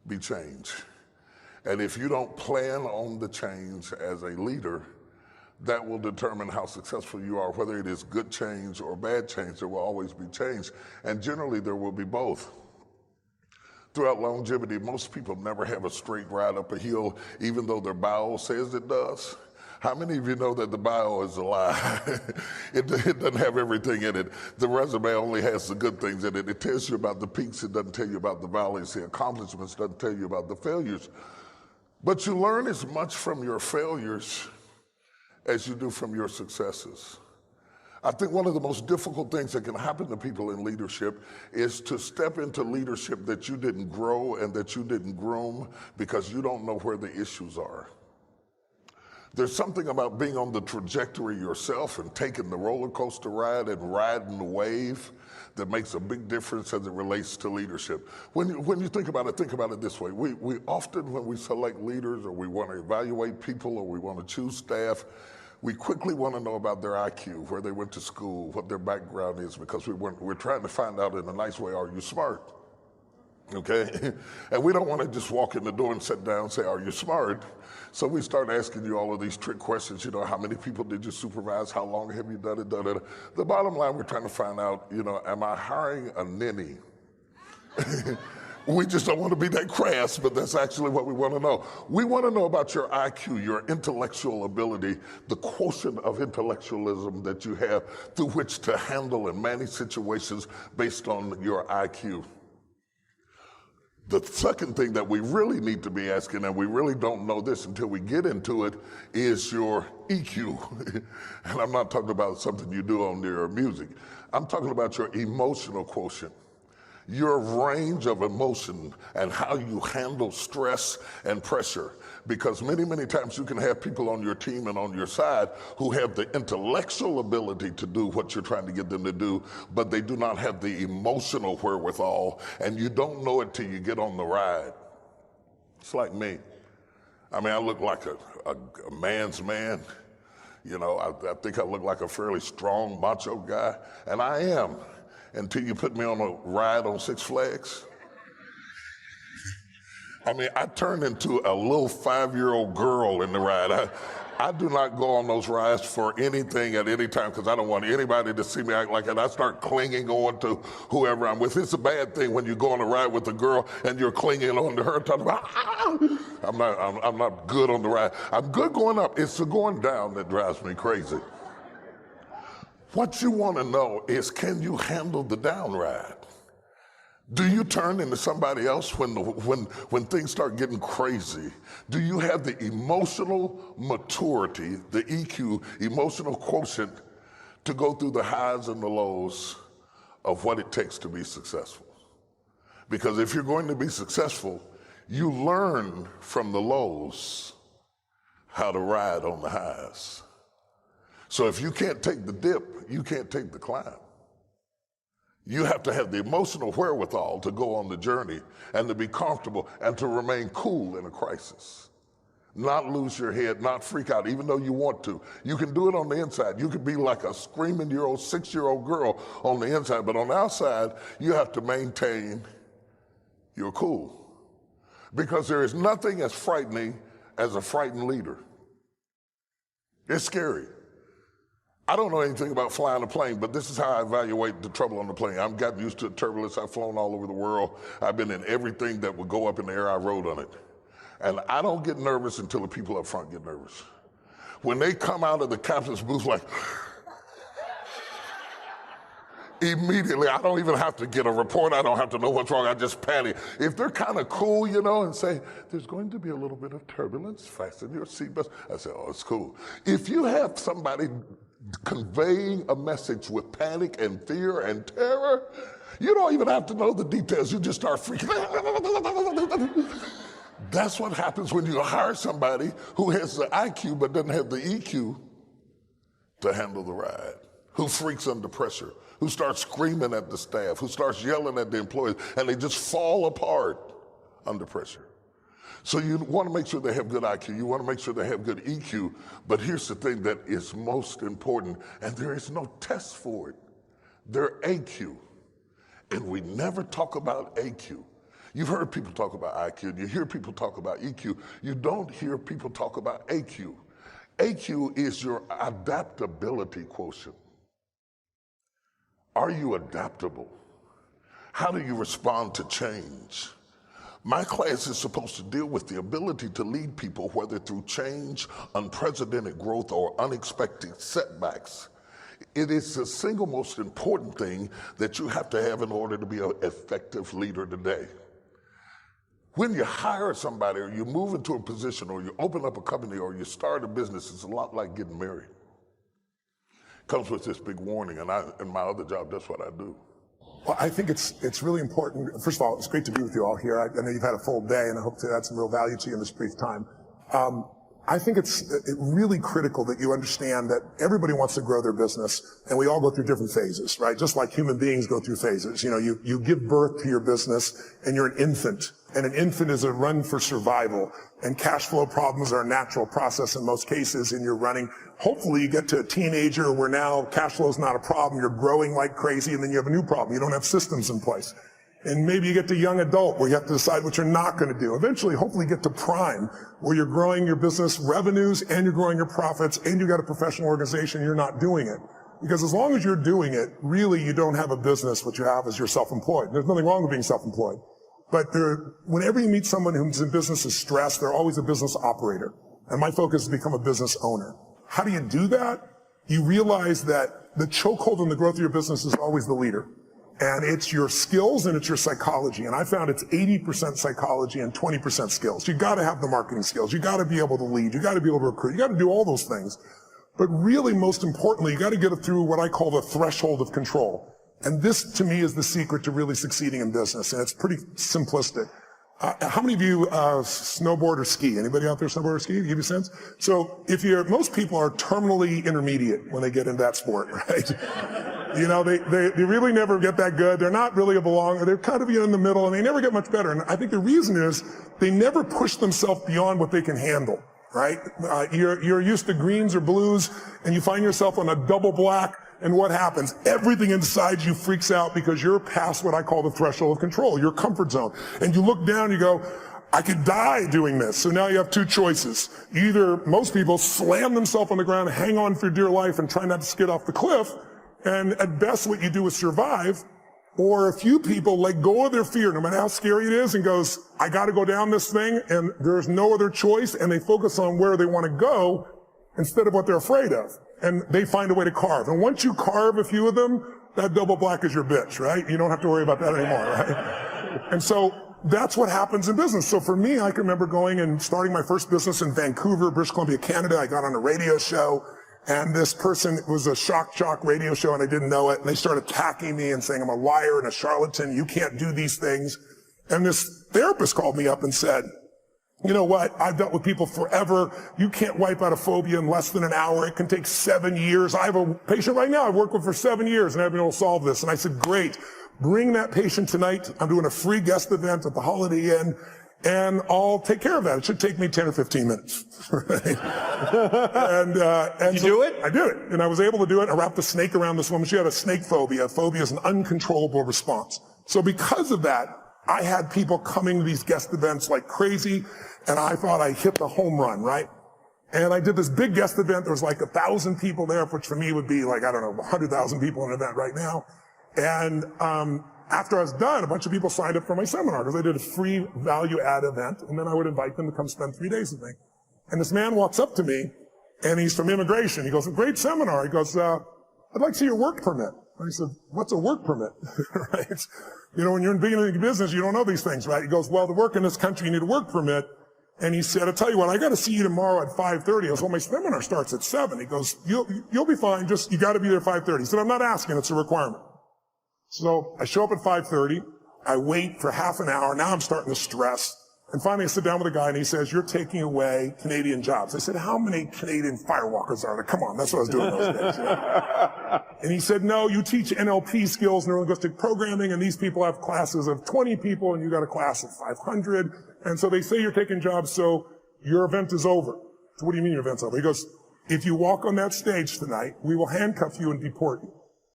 be change. And if you don't plan on the change as a leader, that will determine how successful you are. Whether it is good change or bad change, there will always be change. And generally, there will be both. Throughout longevity, most people never have a straight ride up a hill, even though their bio says it does. How many of you know that the bio is a lie? It doesn't have everything in it. The resume only has the good things in it. It tells you about the peaks. It doesn't tell you about the valleys. The accomplishments doesn't tell you about the failures. But you learn as much from your failures as you do from your successes. I think one of the most difficult things that can happen to people in leadership is to step into leadership that you didn't grow and that you didn't groom because you don't know where the issues are. There's something about being on the trajectory yourself and taking the roller coaster ride and riding the wave that makes a big difference as it relates to leadership. When you think about it this way. We often, when we select leaders or we want to evaluate people or we want to choose staff, we quickly want to know about their IQ, where they went to school, what their background is, because we're trying to find out in a nice way, are you smart? Okay? And we don't want to just walk in the door and sit down and say, are you smart? So we start asking you all of these trick questions, how many people did you supervise? How long have you done it? The bottom line, we're trying to find out, am I hiring a ninny? We just don't want to be that crass, but that's actually what we want to know. We want to know about your IQ, your intellectual ability, the quotient of intellectualism that you have through which to handle and manage situations based on your IQ. The second thing that we really need to be asking, and we really don't know this until we get into it, is your EQ. And I'm not talking about something you do on your music. I'm talking about your emotional quotient. Your range of emotion and how you handle stress and pressure. Because many, many times you can have people on your team and on your side who have the intellectual ability to do what you're trying to get them to do, but they do not have the emotional wherewithal, and you don't know it till you get on the ride. It's like me. I look like a man's man. I think I look like a fairly strong, macho guy, and I am. Until you put me on a ride on Six Flags. I turned into a little 5-year-old girl in the ride. I do not go on those rides for anything at any time because I don't want anybody to see me act like that. I start clinging on to whoever I'm with. It's a bad thing when you go on a ride with a girl and you're clinging on to her, talking about, I'm not good on the ride. I'm good going up. It's the going down that drives me crazy. What you want to know is, can you handle the down ride? Do you turn into somebody else when things start getting crazy? Do you have the emotional maturity, the EQ, emotional quotient, to go through the highs and the lows of what it takes to be successful? Because if you're going to be successful, you learn from the lows how to ride on the highs. So if you can't take the dip, you can't take the climb. You have to have the emotional wherewithal to go on the journey and to be comfortable and to remain cool in a crisis. Not lose your head, not freak out, even though you want to. You can do it on the inside. You can be like a screaming 6-year-old girl on the inside, but on the outside, you have to maintain your cool. Because there is nothing as frightening as a frightened leader. It's scary. I don't know anything about flying a plane, but this is how I evaluate the trouble on the plane. I've gotten used to turbulence. I've flown all over the world. I've been in everything that would go up in the air. I rode on it. And I don't get nervous until the people up front get nervous. When they come out of the captain's booth like, immediately, I don't even have to get a report. I don't have to know what's wrong. I just panic. If they're kind of cool, and say, there's going to be a little bit of turbulence, fasten your seatbelts. I say, oh, it's cool. If you have somebody conveying a message with panic and fear and terror, you don't even have to know the details. You just start freaking out. That's what happens when you hire somebody who has the IQ but doesn't have the EQ to handle the ride, who freaks under pressure, who starts screaming at the staff, who starts yelling at the employees, and they just fall apart under pressure. So you want to make sure they have good IQ. You want to make sure they have good EQ. But here's the thing that is most important, and there is no test for it. Their AQ. And we never talk about AQ. You've heard people talk about IQ, you hear people talk about EQ. You don't hear people talk about AQ. AQ is your adaptability quotient. Are you adaptable? How do you respond to change? My class is supposed to deal with the ability to lead people, whether through change, unprecedented growth, or unexpected setbacks. It is the single most important thing that you have to have in order to be an effective leader today. When you hire somebody, or you move into a position, or you open up a company, or you start a business, it's a lot like getting married. It comes with this big warning, and in my other job, that's what I do. Well, I think it's really important. First of all, it's great to be with you all here. I know you've had a full day, and I hope to add some real value to you in this brief time. I think it's really critical that you understand that everybody wants to grow their business, and we all go through different phases, right? Just like human beings go through phases. You know, you give birth to your business, and you're an infant, and an infant is a run for survival, and cash flow problems are a natural process in most cases, and you're running. Hopefully you get to a teenager where now cash flow is not a problem, you're growing like crazy, and then you have a new problem. You don't have systems in place. And maybe you get to young adult where you have to decide what you're not going to do. Eventually, hopefully you get to prime where you're growing your business revenues and you're growing your profits and you got a professional organization, you're not doing it. Because as long as you're doing it, really you don't have a business. What you have is you're self-employed. There's nothing wrong with being self-employed. But whenever you meet someone who's in business is stressed, they're always a business operator. And my focus is to become a business owner. How do you do that? You realize that the chokehold on the growth of your business is always the leader. And it's your skills and it's your psychology. And I found it's 80% psychology and 20% skills. You gotta have the marketing skills. You gotta be able to lead. You gotta be able to recruit. You gotta do all those things. But really, most importantly, you gotta get it through what I call the threshold of control. And this, to me, is the secret to really succeeding in business. And it's pretty simplistic. How many of you snowboard or ski? Anybody out there snowboard or ski? Give you a sense? So most people are terminally intermediate when they get into that sport, right? You know, they really never get that good. They're not really a belonger. They're kind of in the middle, and they never get much better. And I think the reason is they never push themselves beyond what they can handle, right? You're used to greens or blues, and you find yourself on a double black, and what happens? Everything inside you freaks out because you're past what I call the threshold of control, your comfort zone. And you look down, you go, I could die doing this. So now you have two choices. Either most people slam themselves on the ground, hang on for dear life, and try not to skid off the cliff, and at best what you do is survive. Or a few people let go of their fear, no matter how scary it is, and goes, I gotta go down this thing, and there's no other choice, and they focus on where they want to go instead of what they're afraid of. And they find a way to carve. And once you carve a few of them, that double black is your bitch, right? You don't have to worry about that anymore, right? And so that's what happens in business. So for me, I can remember going and starting my first business in Vancouver, British Columbia, Canada. I got on a radio show, and this person, it was a shock radio show, and I didn't know it. And they started attacking me and saying I'm a liar and a charlatan. You can't do these things. And this therapist called me up and said, you know what? I've dealt with people forever. You can't wipe out a phobia in less than an hour. It can take 7 years. I have a patient right now I've worked with for 7 years, and I've been able to solve this. And I said, great. Bring that patient tonight. I'm doing a free guest event at the Holiday Inn, and I'll take care of that. It should take me 10 or 15 minutes. Right? and you so do it? I did it. And I was able to do it. I wrapped a snake around this woman. She had a snake phobia. A phobia is an uncontrollable response. So because of that, I had people coming to these guest events like crazy, and I thought I hit the home run, right? And I did this big guest event. There was like 1,000 people there, which for me would be like, I don't know, 100,000 people in an event right now. And after I was done, a bunch of people signed up for my seminar because I did a free value-add event, and then I would invite them to come spend 3 days with me. And this man walks up to me, and he's from immigration. He goes, a great seminar. He goes, I'd like to see your work permit. And I said, what's a work permit? Right? You know, when you're in beginning business, you don't know these things, right? He goes, well, to work in this country, you need a work permit. And he said, I'll tell you what, I got to see you tomorrow at 5:30. I was, well, my seminar starts at 7. He goes, you'll be fine. Just, you got to be there at 5:30. He said, I'm not asking. It's a requirement. So I show up at 5:30. I wait for half an hour. Now I'm starting to stress. And finally, I sit down with a guy, and he says, you're taking away Canadian jobs. I said, how many Canadian firewalkers are there? Come on, that's what I was doing those days. Yeah. And he said, no, you teach NLP skills, neurolinguistic programming, and these people have classes of 20 people, and you got a class of 500. And so they say you're taking jobs, so your event is over. So what do you mean your event's over? He goes, if you walk on that stage tonight, we will handcuff you and deport you.